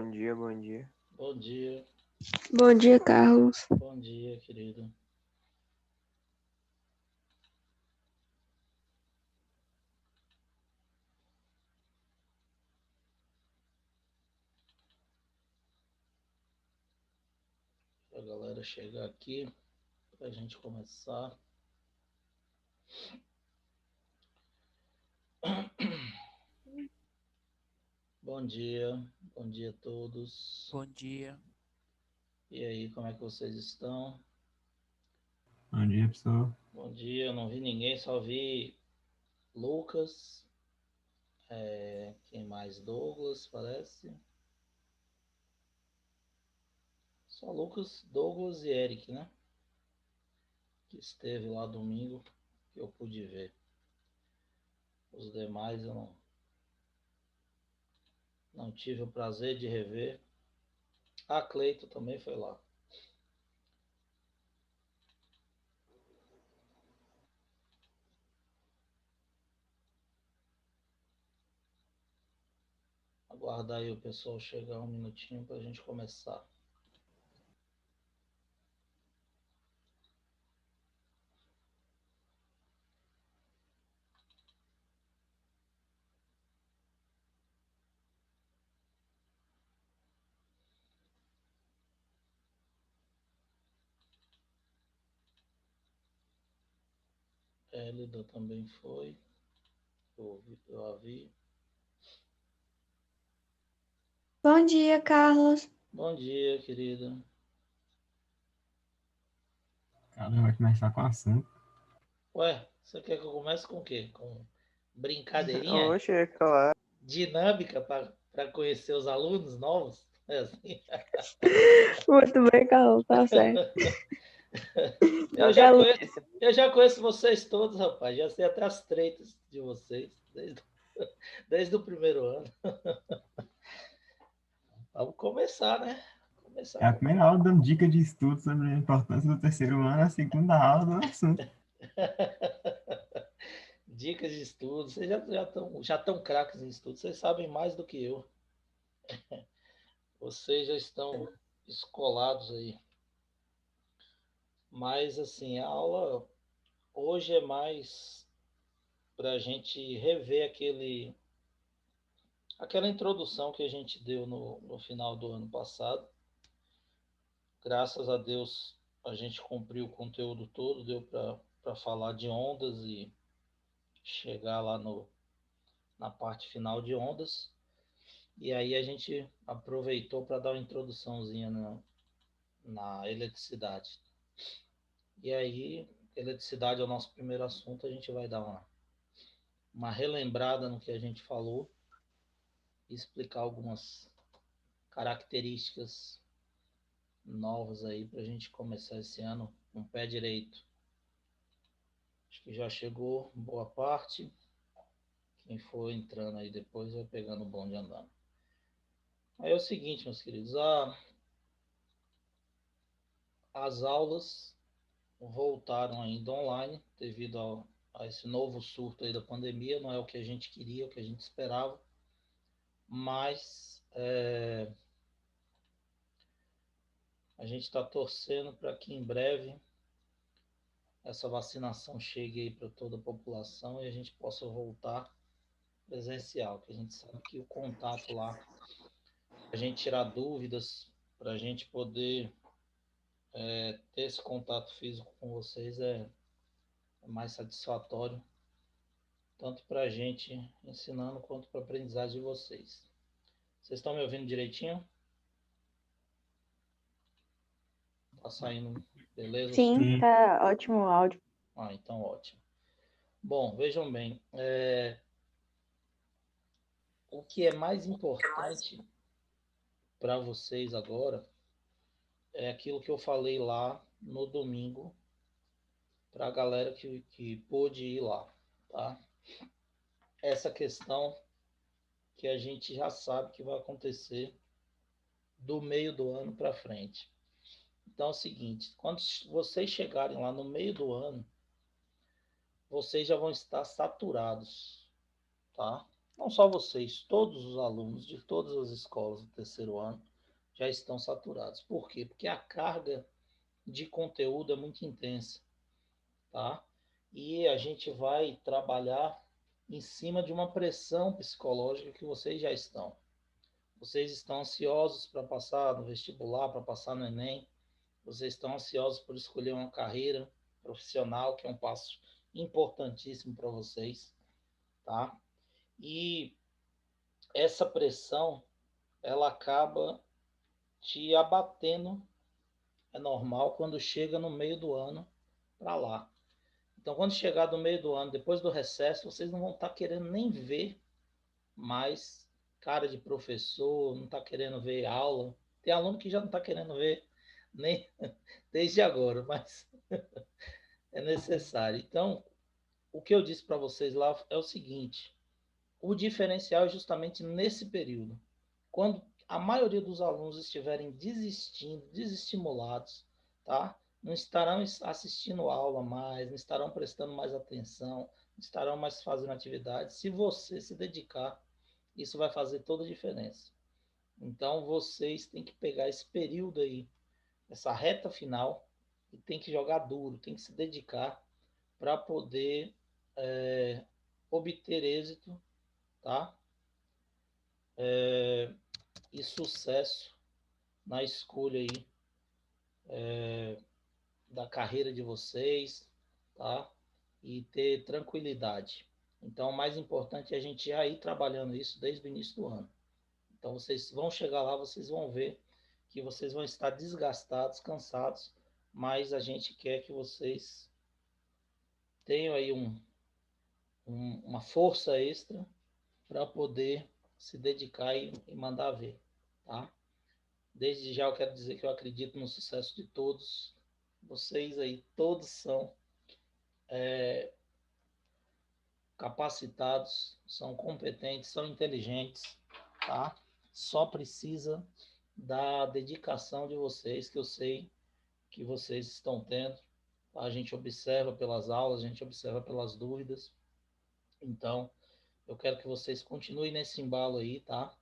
Bom dia, bom dia. Bom dia, Bom dia, Carlos. bom dia, querido. A galera chegar aqui para a gente começar. Bom dia a todos. Bom dia. E aí, como é que vocês estão? Bom dia, pessoal. Bom dia, eu não vi ninguém, só vi Lucas. Quem mais? Douglas, parece. Só Lucas, Douglas e Eric, né? Que esteve lá domingo, que eu pude ver. Os demais eu não tive o prazer de rever. A Cleito também foi lá. Aguardar aí o pessoal chegar um minutinho para a gente começar. Elida também foi. Eu a vi. Bom dia, Carlos. Bom dia, querida. Cara, vai começar com o assunto. Ué, você quer que eu comece com o quê? Com brincadeirinha Oxe, é claro. dinâmica para conhecer os alunos novos? É assim? Muito bem, Carlos, tá certo. Eu já conheço vocês todos, rapaz. Já sei até as tretas de vocês desde o primeiro ano. Vamos começar, né? É a primeira aula dando dica de estudo sobre a importância do terceiro ano, a segunda aula do assunto. Dicas de estudo. Vocês já estão craques em estudo. Vocês sabem mais do que eu. Vocês já estão escolados aí. Mas, assim, a aula hoje é mais para a gente rever aquela introdução que a gente deu no final do ano passado. Graças a Deus, a gente cumpriu o conteúdo todo, deu para falar de ondas e chegar lá na parte final de ondas. E aí a gente aproveitou para dar uma introduçãozinha na eletricidade. E aí, eletricidade é o nosso primeiro assunto, a gente vai dar uma relembrada no que a gente falou e explicar algumas características novas aí para a gente começar esse ano com o pé direito. Acho que já chegou boa parte. Quem for entrando aí depois vai pegando o bonde andando. Aí é o seguinte, meus queridos, as aulas voltaram ainda online devido a esse novo surto aí da pandemia. Não é o que a gente queria, o que a gente esperava, mas a gente está torcendo para que em breve essa vacinação chegue aí para toda a população e a gente possa voltar presencial, que a gente sabe que o contato lá, a gente tirar dúvidas, para a gente poder ter esse contato físico com vocês é mais satisfatório, tanto para a gente ensinando quanto para a aprendizagem de vocês. Vocês estão me ouvindo direitinho? Tá saindo, beleza? Sim, tá ótimo o áudio. Então ótimo. Bom, vejam bem, o que é mais importante para vocês agora é aquilo que eu falei lá no domingo para a galera que pôde ir lá, tá? Essa questão que a gente já sabe que vai acontecer do meio do ano para frente. Então é o seguinte, quando vocês chegarem lá no meio do ano, vocês já vão estar saturados, tá? Não só vocês, todos os alunos de todas as escolas do terceiro ano já estão saturados. Por quê? Porque a carga de conteúdo é muito intensa, tá? E a gente vai trabalhar em cima de uma pressão psicológica que vocês já estão. Vocês estão ansiosos para passar no vestibular, para passar no Enem. Vocês estão ansiosos por escolher uma carreira profissional, que é um passo importantíssimo para vocês, tá? E essa pressão, ela acaba te abatendo, é normal, quando chega no meio do ano para lá. Então, quando chegar no meio do ano, depois do recesso, vocês não vão estar querendo nem ver mais cara de professor, não está querendo ver aula. Tem aluno que já não está querendo ver nem desde agora, mas é necessário. Então, o que eu disse para vocês lá é o seguinte: o diferencial é justamente nesse período. Quando a maioria dos alunos estiverem desistindo, desestimulados, tá? Não estarão assistindo aula mais, não estarão prestando mais atenção, não estarão mais fazendo atividades. Se você se dedicar, isso vai fazer toda a diferença. Então, vocês têm que pegar esse período aí, essa reta final, e tem que jogar duro, tem que se dedicar para poder obter êxito, tá? E sucesso na escolha aí da carreira de vocês, tá? E ter tranquilidade. Então, o mais importante é a gente já ir trabalhando isso desde o início do ano. Então, vocês vão chegar lá, vocês vão ver que vocês vão estar desgastados, cansados, mas a gente quer que vocês tenham aí uma força extra para poder se dedicar e mandar ver, tá? Desde já eu quero dizer que eu acredito no sucesso de todos. Vocês aí, todos são capacitados, são competentes, são inteligentes, tá? Só precisa da dedicação de vocês, que eu sei que vocês estão tendo. Tá? A gente observa pelas aulas, a gente observa pelas dúvidas. Então, eu quero que vocês continuem nesse embalo aí, tá?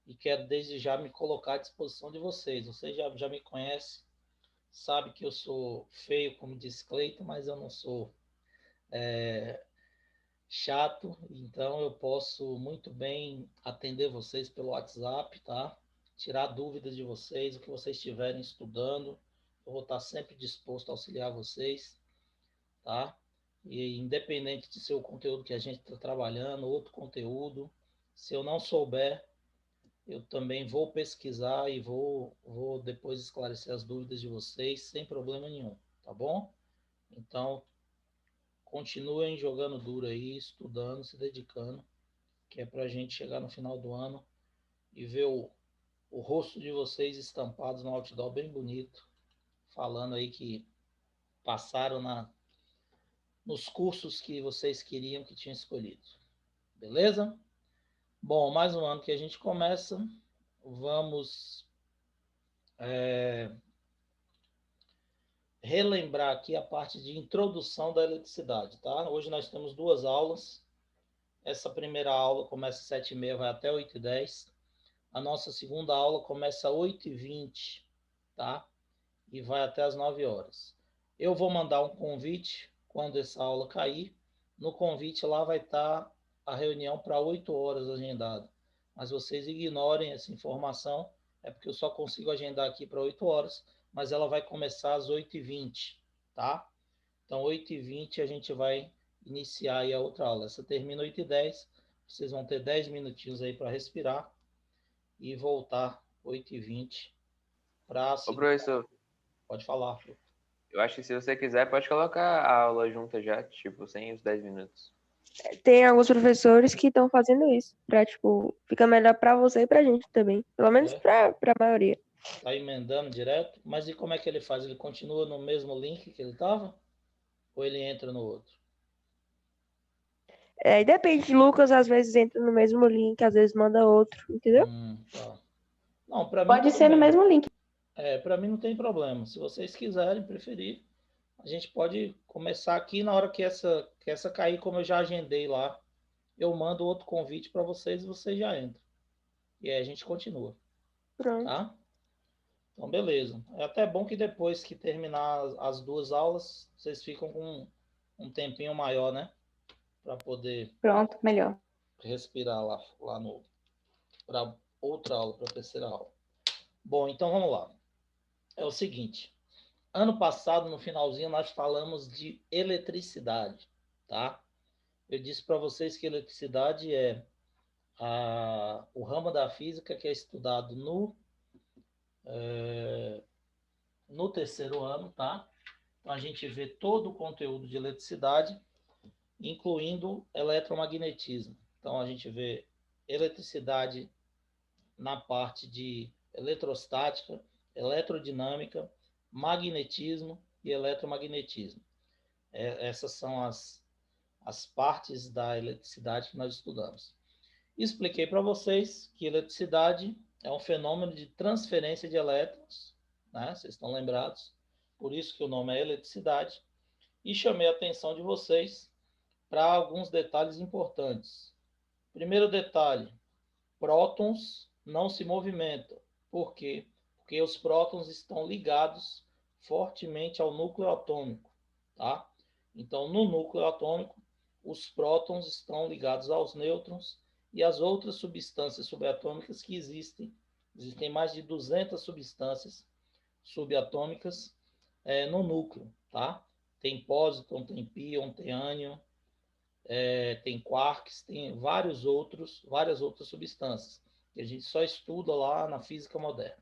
E quero desde já me colocar à disposição de vocês. Vocês já me conhecem, sabe que eu sou feio, como disse Cleiton, mas eu não sou chato, então eu posso muito bem atender vocês pelo WhatsApp, tá? Tirar dúvidas de vocês, o que vocês estiverem estudando, eu vou estar sempre disposto a auxiliar vocês, tá? E independente de ser o conteúdo que a gente está trabalhando, outro conteúdo, se eu não souber, eu também vou pesquisar e vou depois esclarecer as dúvidas de vocês sem problema nenhum, tá bom? Então, continuem jogando duro aí, estudando, se dedicando, que é para a gente chegar no final do ano e ver o rosto de vocês estampados no outdoor bem bonito, falando aí que passaram nos cursos que vocês queriam, que tinham escolhido. Beleza? Bom, mais um ano que a gente começa. Vamos relembrar aqui a parte de introdução da eletricidade, tá? Hoje nós temos duas aulas. Essa primeira aula começa às 7h30, vai até 8h10. A nossa segunda aula começa às 8h20, tá? E vai até às 9 horas. Eu vou mandar um convite quando essa aula cair. No convite lá vai estar a reunião para 8 horas agendada. Mas vocês ignorem essa informação, é porque eu só consigo agendar aqui para 8 horas, mas ela vai começar às 8h20, tá? Então, 8h20 a gente vai iniciar aí a outra aula. Essa termina 8h10, vocês vão ter 10 minutinhos aí para respirar e voltar 8h20 para a Ô, segunda. professor, Pode falar, Flu. eu acho que se você quiser, pode colocar a aula junta já, tipo, sem os 10 minutos. Tem alguns professores que estão fazendo isso, pra, tipo, fica melhor pra você e pra gente também. Pelo menos pra maioria. Tá emendando direto, mas e como é que ele faz? Ele continua no mesmo link que ele estava? Ou ele entra no outro? E depende, Lucas às vezes entra no mesmo link, às vezes manda outro, entendeu? Tá. Não, para mim Pode ser no mesmo link. para mim não tem problema. Se vocês quiserem, preferir, a gente pode começar aqui na hora que essa cair, como eu já agendei lá eu mando outro convite para vocês e vocês já entram. E aí a gente continua, Pronto. tá? Então, beleza. É até bom que depois que terminar as duas aulas, vocês ficam com um tempinho maior, né? Para poder Pronto, melhor. respirar lá no para outra aula, para a terceira aula. Bom, então vamos lá. É o seguinte. Ano passado, no finalzinho, nós falamos de eletricidade, tá? Eu disse para vocês que eletricidade é o ramo da física que é estudado no terceiro ano, tá? Então, a gente vê todo o conteúdo de eletricidade, incluindo eletromagnetismo. Então, a gente vê eletricidade na parte de eletrostática, eletrodinâmica, magnetismo e eletromagnetismo. Essas são as partes da eletricidade que nós estudamos. Expliquei para vocês que eletricidade é um fenômeno de transferência de elétrons, né? Vocês estão lembrados? Por isso que o nome é eletricidade. E chamei a atenção de vocês para alguns detalhes importantes. Primeiro detalhe, prótons não se movimentam. Por quê? Porque os prótons estão ligados fortemente ao núcleo atômico, tá? Então, no núcleo atômico, os prótons estão ligados aos nêutrons e às outras substâncias subatômicas que existem. Existem mais de 200 substâncias subatômicas no núcleo, tá? Tem pósitron, tem píon, tem ânion, tem quarks, tem várias outras substâncias que a gente só estuda lá na física moderna,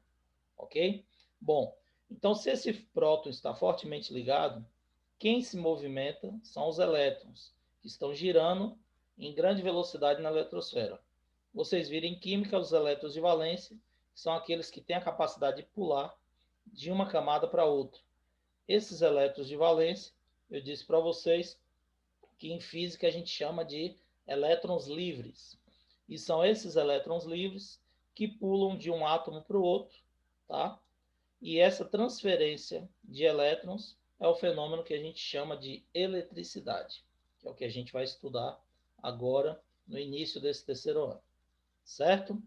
ok? Bom, então se esse próton está fortemente ligado, quem se movimenta são os elétrons, que estão girando em grande velocidade na eletrosfera. Vocês viram em química os elétrons de valência, que são aqueles que têm a capacidade de pular de uma camada para outra. Esses elétrons de valência, eu disse para vocês que em física a gente chama de elétrons livres. E são esses elétrons livres que pulam de um átomo para o outro, tá? E essa transferência de elétrons é o fenômeno que a gente chama de eletricidade, que é o que a gente vai estudar agora no início desse terceiro ano, certo?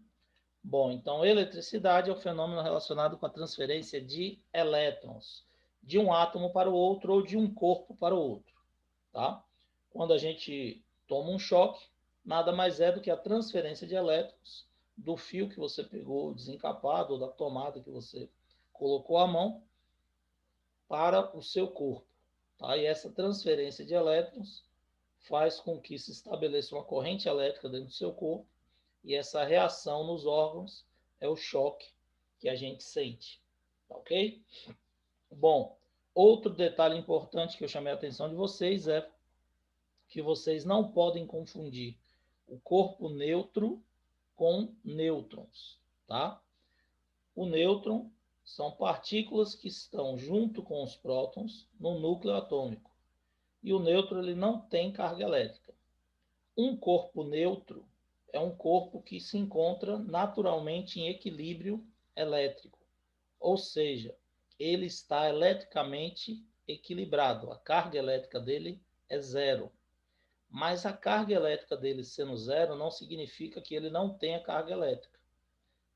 Bom, então eletricidade é o fenômeno relacionado com a transferência de elétrons de um átomo para o outro ou de um corpo para o outro, tá? Quando a gente toma um choque, nada mais é do que a transferência de elétrons do fio que você pegou desencapado ou da tomada que você colocou a mão para o seu corpo, tá? E essa transferência de elétrons faz com que se estabeleça uma corrente elétrica dentro do seu corpo e essa reação nos órgãos é o choque que a gente sente, tá ok? Bom, outro detalhe importante que eu chamei a atenção de vocês é que vocês não podem confundir o corpo neutro com nêutrons, tá? O nêutron são partículas que estão junto com os prótons no núcleo atômico. E o nêutron ele não tem carga elétrica. Um corpo neutro é um corpo que se encontra naturalmente em equilíbrio elétrico. Ou seja, ele está eletricamente equilibrado. A carga elétrica dele é zero. Mas a carga elétrica dele sendo zero não significa que ele não tenha carga elétrica.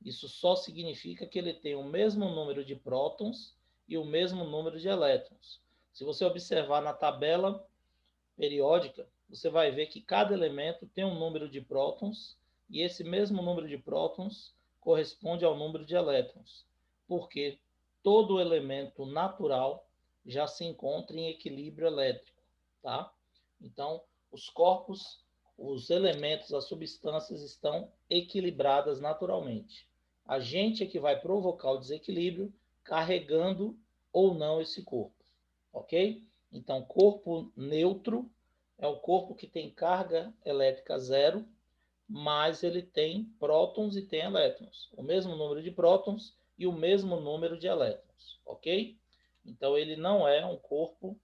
Isso só significa que ele tem o mesmo número de prótons e o mesmo número de elétrons. Se você observar na tabela periódica, você vai ver que cada elemento tem um número de prótons e esse mesmo número de prótons corresponde ao número de elétrons, porque todo elemento natural já se encontra em equilíbrio elétrico, tá? Então, os corpos, os elementos, as substâncias estão equilibradas naturalmente. A gente é que vai provocar o desequilíbrio carregando ou não esse corpo, ok? Então, corpo neutro é o corpo que tem carga elétrica zero, mas ele tem prótons e tem elétrons. O mesmo número de prótons e o mesmo número de elétrons, ok? Então, ele não é um corpo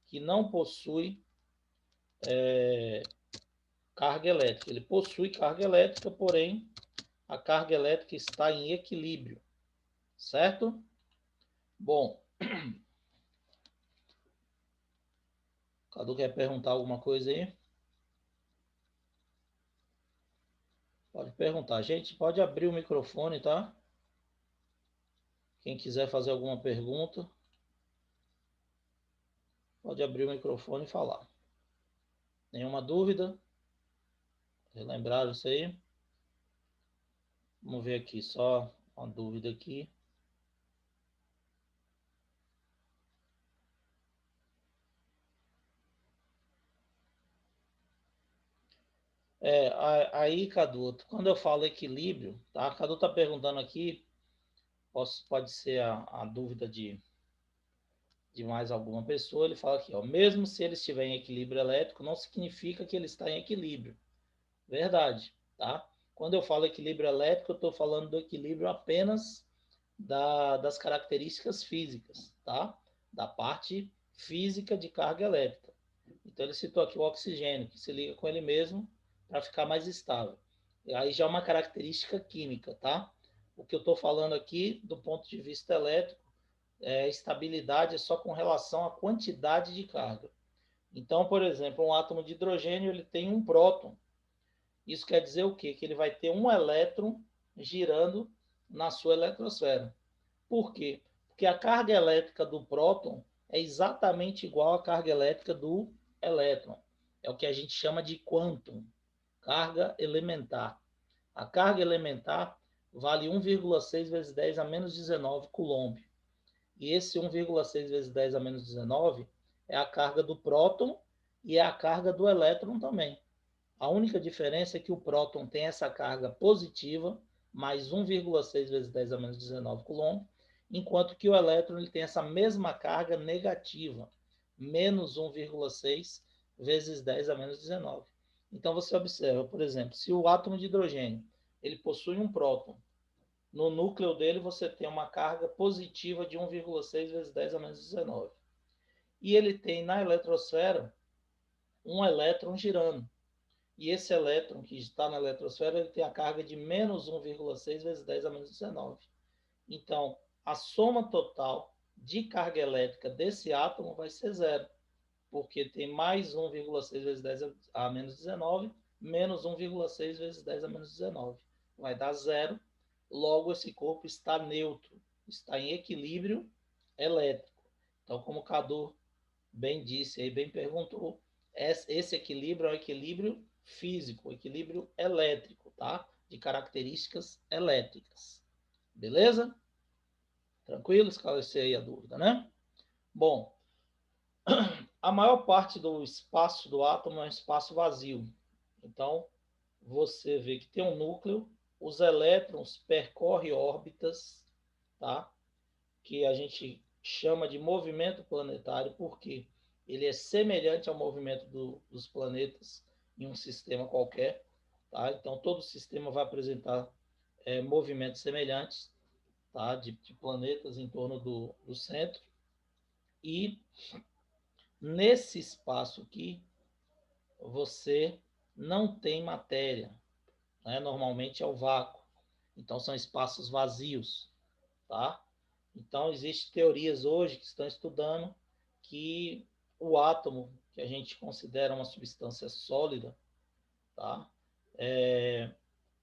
que não possui carga elétrica. Ele possui carga elétrica, porém, a carga elétrica está em equilíbrio, certo? Bom, Cadu quer perguntar alguma coisa aí? Pode perguntar. Gente, pode abrir o microfone, tá? Quem quiser fazer alguma pergunta, pode abrir o microfone e falar. Nenhuma dúvida? Relembraram isso aí? Vamos ver aqui, só uma dúvida aqui. Aí, Cadu, quando eu falo equilíbrio, tá? Cadu está perguntando aqui, pode ser a dúvida de mais alguma pessoa. Ele fala aqui, ó, mesmo se ele estiver em equilíbrio elétrico, não significa que ele está em equilíbrio. Verdade, tá? Quando eu falo equilíbrio elétrico, eu estou falando do equilíbrio apenas das características físicas, tá? Da parte física de carga elétrica. Então ele citou aqui o oxigênio, que se liga com ele mesmo para ficar mais estável. E aí já é uma característica química, tá? O que eu estou falando aqui, do ponto de vista elétrico, estabilidade é só com relação à quantidade de carga. Então, por exemplo, um átomo de hidrogênio ele tem um próton. Isso quer dizer o quê? Que ele vai ter um elétron girando na sua eletrosfera. Por quê? Porque a carga elétrica do próton é exatamente igual à carga elétrica do elétron. É o que a gente chama de quantum, carga elementar. A carga elementar vale 1,6 vezes 10 a menos 19 coulomb. E esse 1,6 vezes 10 a menos 19 é a carga do próton e é a carga do elétron também. A única diferença é que o próton tem essa carga positiva, mais 1,6 vezes 10 a menos 19 coulomb, enquanto que o elétron ele tem essa mesma carga negativa, menos 1,6 vezes 10 a menos 19. Então você observa, por exemplo, se o átomo de hidrogênio ele possui um próton, no núcleo dele você tem uma carga positiva de 1,6 vezes 10 a menos 19. E ele tem na eletrosfera um elétron girando. E esse elétron que está na eletrosfera ele tem a carga de menos 1,6 vezes 10 a menos 19. Então, a soma total de carga elétrica desse átomo vai ser zero, porque tem mais 1,6 vezes 10 a menos 19, menos 1,6 vezes 10 a menos 19. Vai dar zero, logo esse corpo está neutro, está em equilíbrio elétrico. Então, como o Cadu bem disse aí, bem perguntou, esse equilíbrio é um equilíbrio físico, um equilíbrio elétrico, tá? De características elétricas. Beleza? Tranquilo? Esclarecer aí a dúvida, né? Bom, a maior parte do espaço do átomo é um espaço vazio. Então, você vê que tem um núcleo, os elétrons percorrem órbitas, tá? Que a gente chama de movimento planetário, porque ele é semelhante ao movimento dos planetas em um sistema qualquer. Tá? Então, todo sistema vai apresentar movimentos semelhantes, tá? de planetas em torno do centro. E nesse espaço aqui, você não tem matéria. Né? Normalmente é o vácuo. Então, são espaços vazios. Tá? Então, existem teorias hoje que estão estudando que o átomo, que a gente considera uma substância sólida, tá?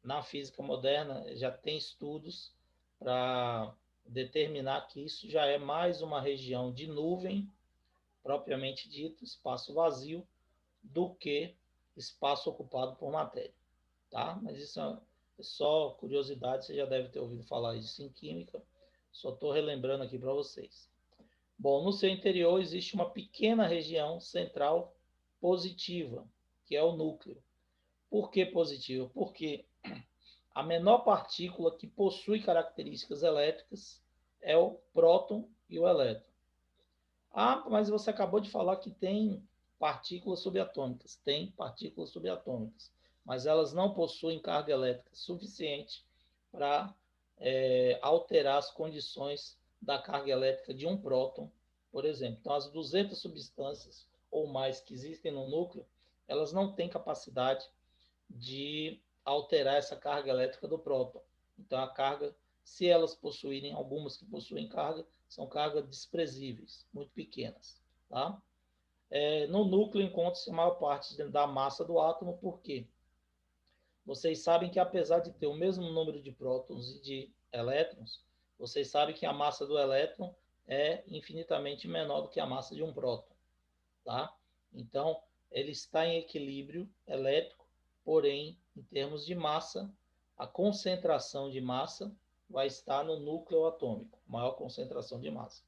Na física moderna já tem estudos para determinar que isso já é mais uma região de nuvem, propriamente dito, espaço vazio, do que espaço ocupado por matéria. Tá? Mas isso é só curiosidade, você já deve ter ouvido falar isso em química, só estou relembrando aqui para vocês. Bom, no seu interior existe uma pequena região central positiva, que é o núcleo. Por que positiva? Porque a menor partícula que possui características elétricas é o próton e o elétron. Ah, mas você acabou de falar que tem partículas subatômicas. Tem partículas subatômicas, mas elas não possuem carga elétrica suficiente para alterar as condições da carga elétrica de um próton, por exemplo. Então, as 200 substâncias ou mais que existem no núcleo, elas não têm capacidade de alterar essa carga elétrica do próton. Então, a carga, se elas possuírem, algumas que possuem carga, são cargas desprezíveis, muito pequenas. Tá? No núcleo encontra-se a maior parte da massa do átomo, por quê? vocês sabem que apesar de ter o mesmo número de prótons e de elétrons, vocês sabem que a massa do elétron é infinitamente menor do que a massa de um próton, tá? Então, ele está em equilíbrio elétrico, porém, em termos de massa, a concentração de massa vai estar no núcleo atômico, maior concentração de massa.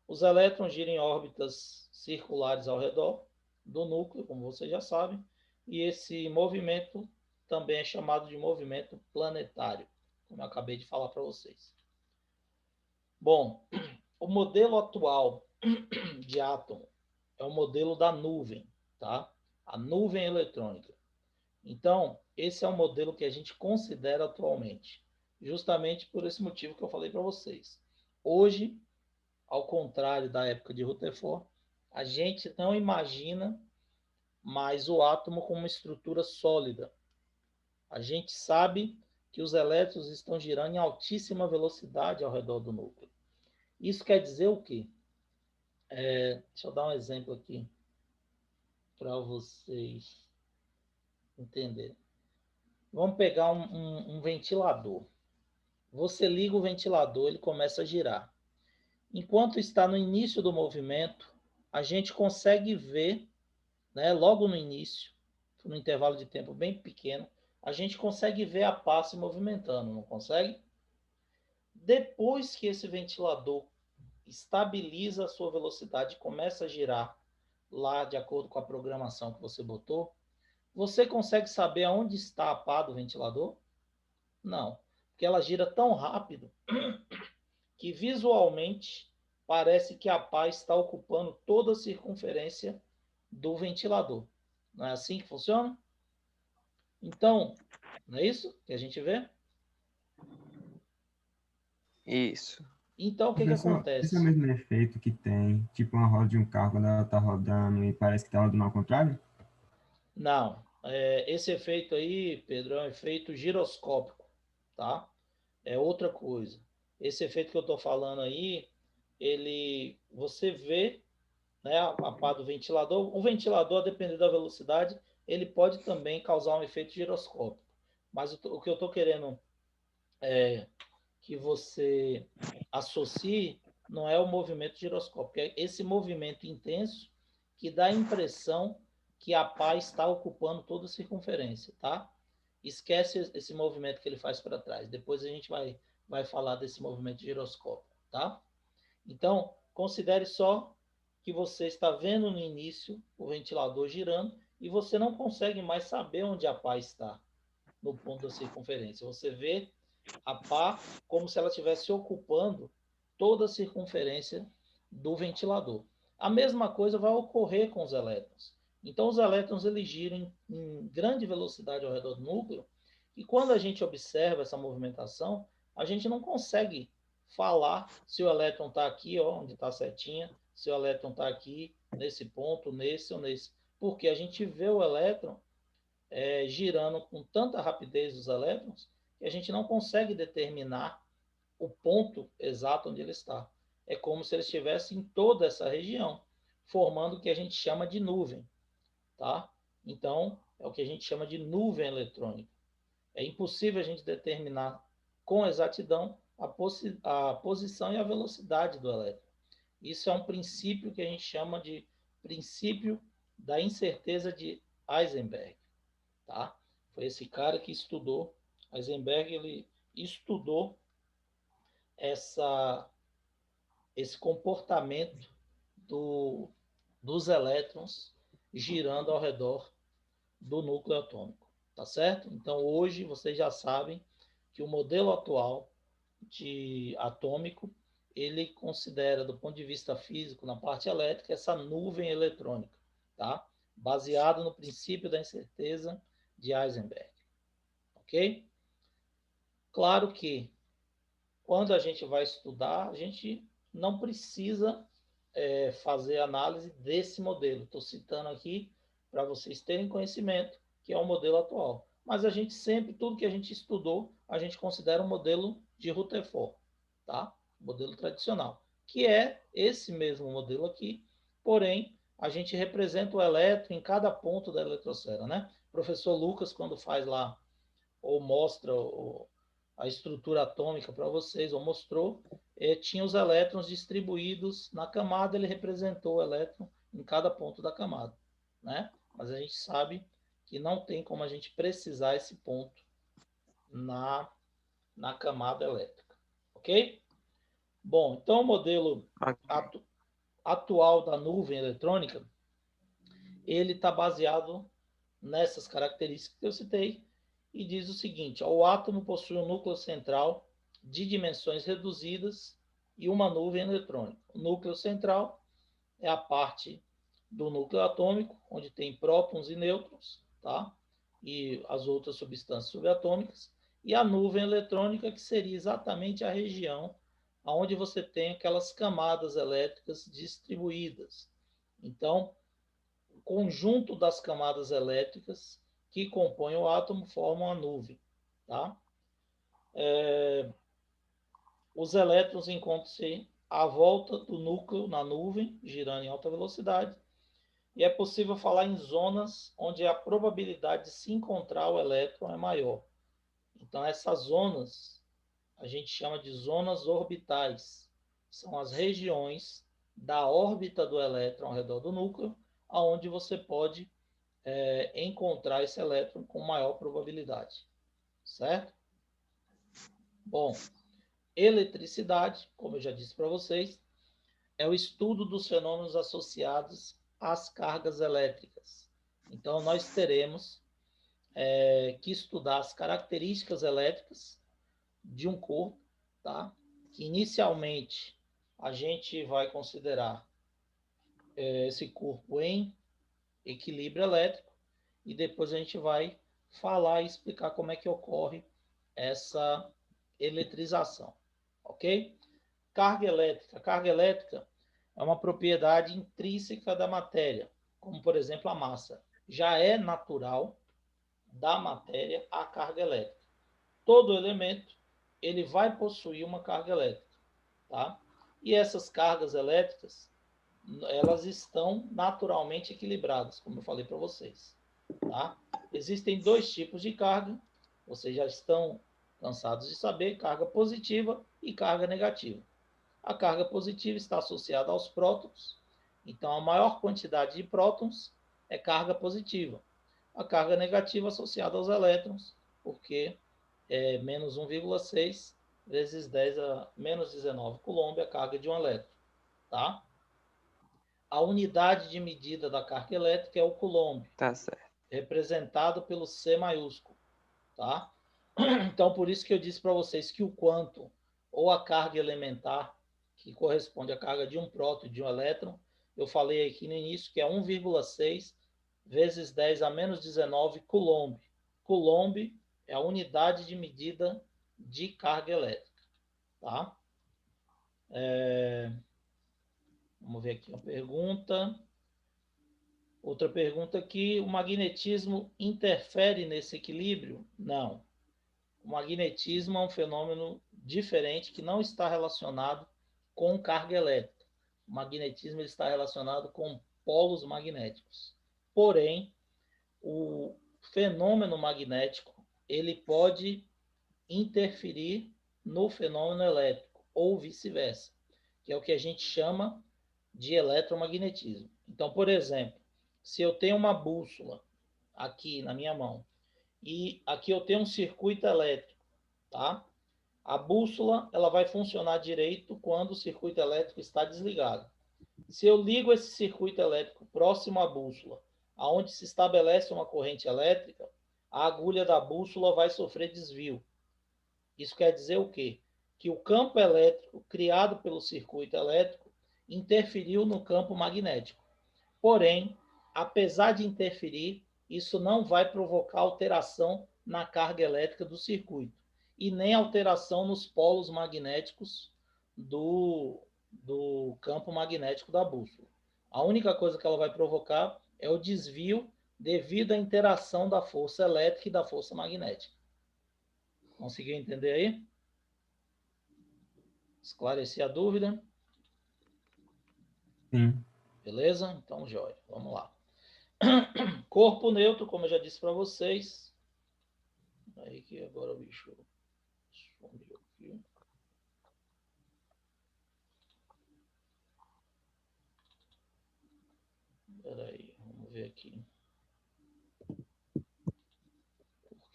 Os elétrons giram em órbitas circulares ao redor do núcleo, como vocês já sabem, e esse movimento também é chamado de movimento planetário, como eu acabei de falar para vocês. Bom, o modelo atual de átomo é o modelo da nuvem, tá? A nuvem eletrônica. Então, esse é o modelo que a gente considera atualmente, justamente por esse motivo que eu falei para vocês. Hoje, ao contrário da época de Rutherford, a gente não imagina mais o átomo como uma estrutura sólida. A gente sabe que os elétrons estão girando em altíssima velocidade ao redor do núcleo. Isso quer dizer o quê? Deixa eu dar um exemplo aqui para vocês entenderem. Vamos pegar um ventilador. Você liga o ventilador, ele começa a girar. Enquanto está no início do movimento, a gente consegue ver, né, logo no início, no intervalo de tempo bem pequeno, a gente consegue ver a pá se movimentando, não consegue? Depois que esse ventilador estabiliza a sua velocidade e começa a girar lá de acordo com a programação que você botou, você consegue saber aonde está a pá do ventilador? Não, porque ela gira tão rápido que visualmente parece que a pá está ocupando toda a circunferência do ventilador. Não é assim que funciona? Então, não é isso que a gente vê? Isso. Então, o que Professor, esse é o acontece? mesmo efeito que tem, tipo uma roda de um carro quando ela tá rodando e parece que tá rodando ao contrário? Não, esse efeito aí, Pedro, é um efeito giroscópico, tá? É outra coisa. Esse efeito que eu estou falando aí, você vê, né, a pá do ventilador. O ventilador, a depender da velocidade, ele pode também causar um efeito giroscópico. Mas o que eu estou querendo que você associe não é o movimento giroscópico, é esse movimento intenso que dá a impressão que a pá está ocupando toda a circunferência, tá? Esquece esse movimento que ele faz para trás. Depois a gente vai falar desse movimento giroscópico, tá? Então, considere só que você está vendo no início o ventilador girando e você não consegue mais saber onde a pá está no ponto da circunferência. Você vê a pá como se ela estivesse ocupando toda a circunferência do ventilador. A mesma coisa vai ocorrer com os elétrons. Então, os elétrons eles giram em grande velocidade ao redor do núcleo, e quando a gente observa essa movimentação, a gente não consegue falar se o elétron está aqui, ó, onde está a setinha, se o elétron está aqui, nesse ponto, nesse ou nesse. Porque a gente vê o elétron girando com tanta rapidez os elétrons que a gente não consegue determinar o ponto exato onde ele está. É como se ele estivesse em toda essa região, formando o que a gente chama de nuvem, tá? Então, é o que a gente chama de nuvem eletrônica. É impossível a gente determinar com exatidão a posição e a velocidade do elétron. Isso é um princípio que a gente chama de princípio da incerteza de Heisenberg, tá? Foi esse cara que estudou, Heisenberg, ele estudou esse comportamento dos elétrons girando ao redor do núcleo atômico, tá certo? Então, hoje, vocês já sabem que o modelo atual de atômico, ele considera, do ponto de vista físico, na parte elétrica, essa nuvem eletrônica, tá? Baseado no princípio da incerteza de Heisenberg, ok? Claro que, quando a gente vai estudar, a gente não precisa fazer análise desse modelo. Estou citando aqui para vocês terem conhecimento que é o modelo atual. Mas a gente sempre, tudo que a gente estudou, a gente considera um modelo de Rutherford, tá? Modelo tradicional, que é esse mesmo modelo aqui, porém, a gente representa o elétron em cada ponto da eletrosfera, né? O professor Lucas, quando faz lá ou mostra a estrutura atômica para vocês, ou mostrou, tinha os elétrons distribuídos na camada, ele representou o elétron em cada ponto da camada, né? Mas a gente sabe que não tem como a gente precisar esse ponto na camada elétrica, ok? Bom, então o modelo atual da nuvem eletrônica, ele está baseado nessas características que eu citei e diz o seguinte: o átomo possui um núcleo central de dimensões reduzidas e uma nuvem eletrônica. O núcleo central é a parte do núcleo atômico, onde tem prótons e nêutrons, tá? E as outras substâncias subatômicas, e a nuvem eletrônica, que seria exatamente a região onde você tem aquelas camadas elétricas distribuídas. Então, o conjunto das camadas elétricas que compõem o átomo formam a nuvem, tá? Os elétrons encontram-se à volta do núcleo na nuvem, girando em alta velocidade, e é possível falar em zonas onde a probabilidade de se encontrar o elétron é maior. Então, essas zonas a gente chama de zonas orbitais. São as regiões da órbita do elétron ao redor do núcleo, onde você pode encontrar esse elétron com maior probabilidade. Certo? Bom, eletricidade, como eu já disse para vocês, é o estudo dos fenômenos associados às cargas elétricas. Então, nós teremos que estudar as características elétricas de um corpo, tá? Que inicialmente a gente vai considerar esse corpo em equilíbrio elétrico e depois a gente vai falar e explicar como é que ocorre essa eletrização, ok? Carga elétrica. Carga elétrica é uma propriedade intrínseca da matéria, como, por exemplo, a massa. Já é natural da matéria a carga elétrica. Todo elemento ele vai possuir uma carga elétrica, tá? E essas cargas elétricas, elas estão naturalmente equilibradas, como eu falei para vocês, tá? Existem dois tipos de carga, vocês já estão cansados de saber, carga positiva e carga negativa. A carga positiva está associada aos prótons, então a maior quantidade de prótons é carga positiva. A carga negativa associada aos elétrons, porque é menos 1,6 vezes 10 a menos 19 coulomb a carga de um elétron, tá? A unidade de medida da carga elétrica é o coulomb, Tá certo. representado pelo C maiúsculo, tá? Então, por isso que eu disse para vocês que o quantum, ou a carga elementar, que corresponde à carga de um próton e de um elétron, eu falei aqui no início que é 1,6 vezes 10 a menos 19 coulomb. Coulomb é a unidade de medida de carga elétrica, tá? Vamos ver aqui uma pergunta. Outra pergunta aqui: o magnetismo interfere nesse equilíbrio? Não. O magnetismo é um fenômeno diferente que não está relacionado com carga elétrica. O magnetismo está relacionado com polos magnéticos. Porém, o fenômeno magnético ele pode interferir no fenômeno elétrico ou vice-versa, que é o que a gente chama de eletromagnetismo. Então, por exemplo, se eu tenho uma bússola aqui na minha mão e aqui eu tenho um circuito elétrico, tá? A bússola ela vai funcionar direito quando o circuito elétrico está desligado. Se eu ligo esse circuito elétrico próximo à bússola, aonde se estabelece uma corrente elétrica, a agulha da bússola vai sofrer desvio. Isso quer dizer o quê? Que o campo elétrico criado pelo circuito elétrico interferiu no campo magnético. Porém, apesar de interferir, isso não vai provocar alteração na carga elétrica do circuito e nem alteração nos polos magnéticos do campo magnético da bússola. A única coisa que ela vai provocar é o desvio devido à interação da força elétrica e da força magnética. Conseguiu entender aí? Esclareci a dúvida? Sim. Beleza? Então, jóia. Vamos lá. Corpo neutro, como eu já disse para vocês, Aí que agora o bicho sumiu aqui. Peraí, vamos ver aqui.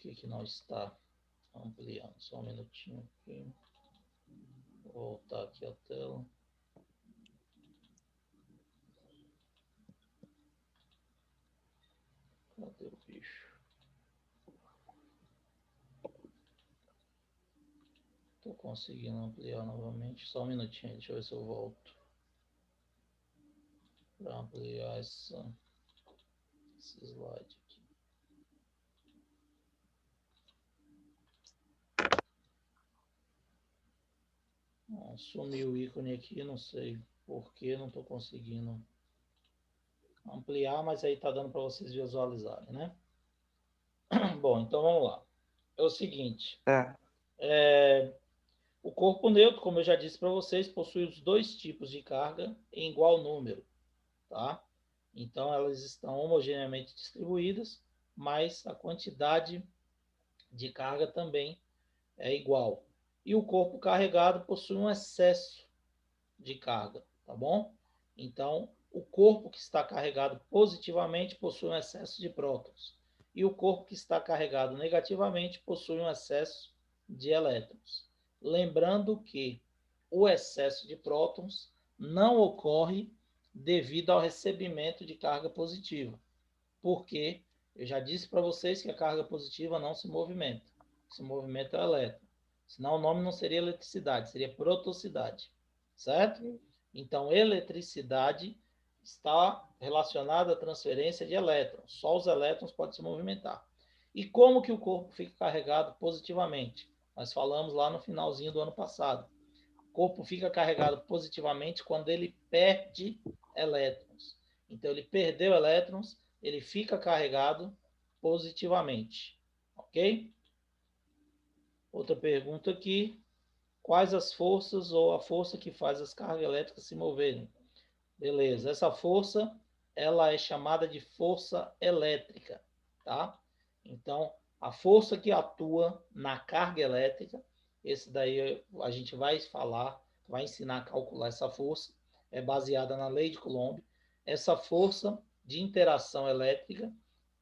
Por que não está ampliando? Só um minutinho aqui. Vou voltar aqui a tela. Cadê o bicho? Tô conseguindo ampliar novamente. Só um minutinho, deixa eu ver se eu volto. Para ampliar esse slide aqui. Sumiu o ícone aqui, não sei por que não estou conseguindo ampliar, mas aí está dando para vocês visualizarem, né? Bom, então vamos lá. É o seguinte. O corpo neutro, como eu já disse para vocês, possui os dois tipos de carga em igual número, tá? Então elas estão homogeneamente distribuídas, mas a quantidade de carga também é igual. E o corpo carregado possui um excesso de carga, tá bom? Então, o corpo que está carregado positivamente possui um excesso de prótons. E o corpo que está carregado negativamente possui um excesso de elétrons. Lembrando que o excesso de prótons não ocorre devido ao recebimento de carga positiva. Porque eu já disse para vocês que a carga positiva não se movimenta. Se movimenta é o elétron. Senão o nome não seria eletricidade, seria protocidade. Certo? Então, eletricidade está relacionada à transferência de elétrons. Só os elétrons podem se movimentar. E como que o corpo fica carregado positivamente? Nós falamos lá no finalzinho do ano passado. O corpo fica carregado positivamente quando ele perde elétrons. Então, ele perdeu elétrons, ele fica carregado positivamente. Ok? Outra pergunta aqui. Quais as forças ou a força que faz as cargas elétricas se moverem? Beleza, essa força, ela é chamada de força elétrica, tá? Então, a força que atua na carga elétrica, esse daí a gente vai falar, vai ensinar a calcular essa força, é baseada na lei de Coulomb. Essa força de interação elétrica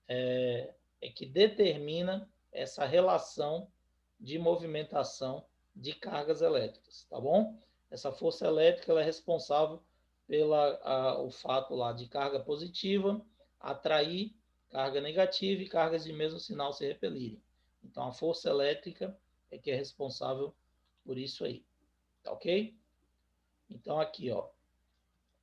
é que determina essa relação de movimentação de cargas elétricas, tá bom? Essa força elétrica ela é responsável pelo fato lá de carga positiva atrair carga negativa e cargas de mesmo sinal se repelirem. Então, a força elétrica é que é responsável por isso aí, tá ok? Então, aqui, ó,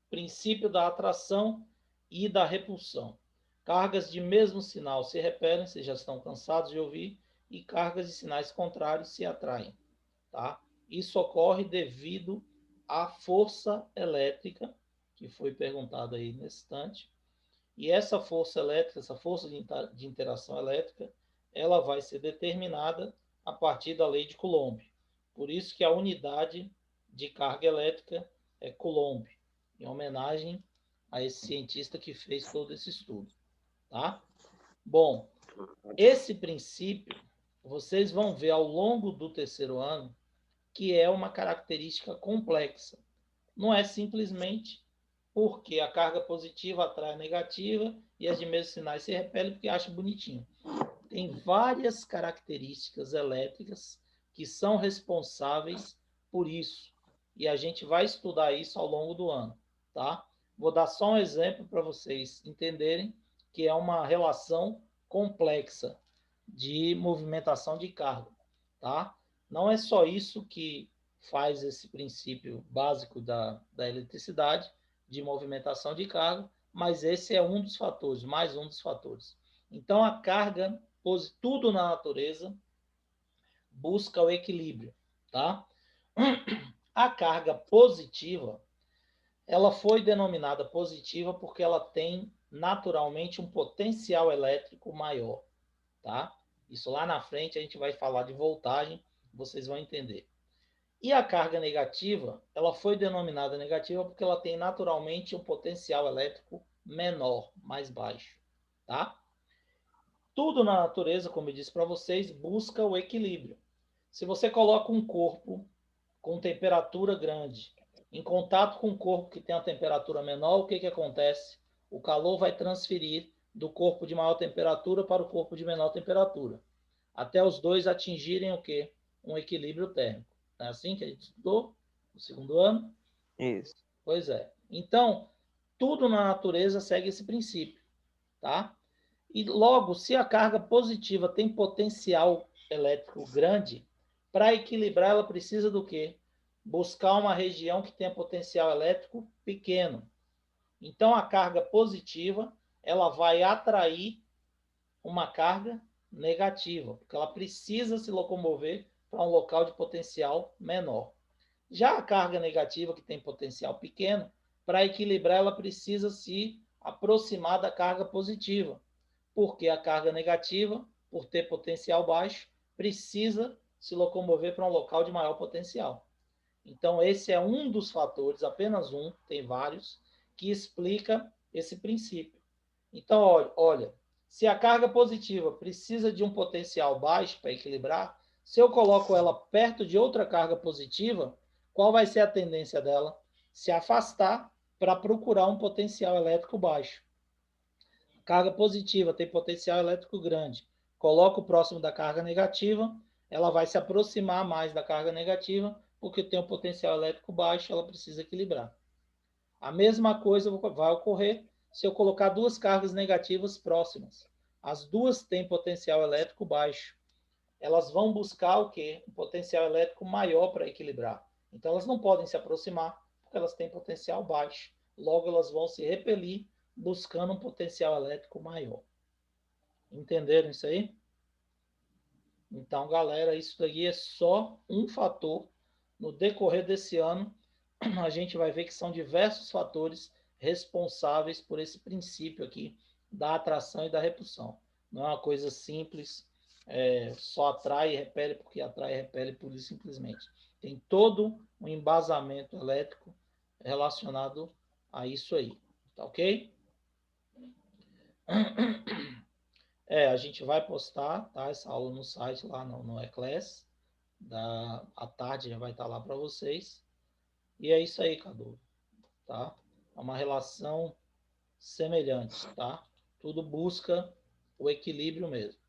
princípio da atração e da repulsão. Cargas de mesmo sinal se repelem, vocês já estão cansados de ouvir, e cargas de sinais contrários se atraem. Tá? Isso ocorre devido à força elétrica, que foi perguntado aí nesse instante. E essa força elétrica, essa força de interação elétrica, ela vai ser determinada a partir da lei de Coulomb. Por isso que a unidade de carga elétrica é Coulomb, em homenagem a esse cientista que fez todo esse estudo. Tá? Bom, esse princípio vocês vão ver ao longo do terceiro ano que é uma característica complexa. Não é simplesmente porque a carga positiva atrai a negativa e as de mesmos sinais se repelem porque acha bonitinho. Tem várias características elétricas que são responsáveis por isso. E a gente vai estudar isso ao longo do ano, tá? Vou dar só um exemplo para vocês entenderem que é uma relação complexa de movimentação de carga, tá? Não é só isso que faz esse princípio básico da eletricidade, de movimentação de carga, mas esse é um dos fatores, mais um dos fatores. Então, a carga, tudo na natureza, busca o equilíbrio, tá? A carga positiva, ela foi denominada positiva porque ela tem naturalmente um potencial elétrico maior, tá? Isso lá na frente a gente vai falar de voltagem, vocês vão entender. E a carga negativa, ela foi denominada negativa porque ela tem naturalmente um potencial elétrico menor, mais baixo, tá? tudo na natureza, como eu disse para vocês, busca o equilíbrio. Se você coloca um corpo com temperatura grande em contato com um corpo que tem a temperatura menor, o que acontece? O calor vai transferir do corpo de maior temperatura para o corpo de menor temperatura, até os dois atingirem o quê? Um equilíbrio térmico. Não é assim que a gente estudou no segundo ano? Isso. Pois é. Então, tudo na natureza segue esse princípio, tá? E logo, se a carga positiva tem potencial elétrico grande, para equilibrar ela precisa do quê? Buscar uma região que tenha potencial elétrico pequeno. Então, a carga positiva, ela vai atrair uma carga negativa, porque ela precisa se locomover para um local de potencial menor. Já a carga negativa, que tem potencial pequeno, para equilibrar, ela precisa se aproximar da carga positiva, porque a carga negativa, por ter potencial baixo, precisa se locomover para um local de maior potencial. Então, esse é um dos fatores, apenas um, tem vários, que explica esse princípio. Então, olha, se a carga positiva precisa de um potencial baixo para equilibrar, se eu coloco ela perto de outra carga positiva, qual vai ser a tendência dela? Se afastar para procurar um potencial elétrico baixo. A carga positiva tem potencial elétrico grande. Coloco próximo da carga negativa, ela vai se aproximar mais da carga negativa, porque tem um potencial elétrico baixo, ela precisa equilibrar. A mesma coisa vai ocorrer se eu colocar duas cargas negativas próximas. As duas têm potencial elétrico baixo. Elas vão buscar o quê? Um potencial elétrico maior para equilibrar. Então, elas não podem se aproximar, porque elas têm potencial baixo. Logo, elas vão se repelir, buscando um potencial elétrico maior. Entenderam isso aí? Então, galera, isso daqui é só um fator. No decorrer desse ano, a gente vai ver que são diversos fatores responsáveis por esse princípio aqui da atração e da repulsão. Não é uma coisa simples, só atrai e repele porque atrai e repele pura e simplesmente. Tem todo um embasamento elétrico relacionado a isso aí, tá ok? A gente vai postar, tá, essa aula no site lá no eClass, à tarde já vai estar lá para vocês. E é isso aí, Cadu, tá? É uma relação semelhante, tá? Tudo busca o equilíbrio mesmo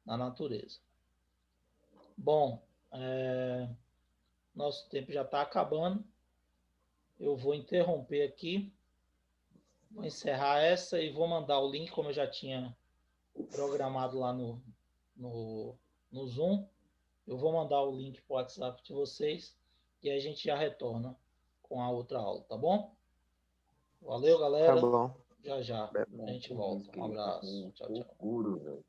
na natureza. Bom, nosso tempo já está acabando. Eu vou interromper aqui, vou encerrar essa e vou mandar o link, como eu já tinha programado lá no Zoom. Eu vou mandar o link para o WhatsApp de vocês e a gente já retorna com a outra aula, tá bom? Valeu, galera. Tá bom. Já a gente volta. Um abraço. Tchau, tchau.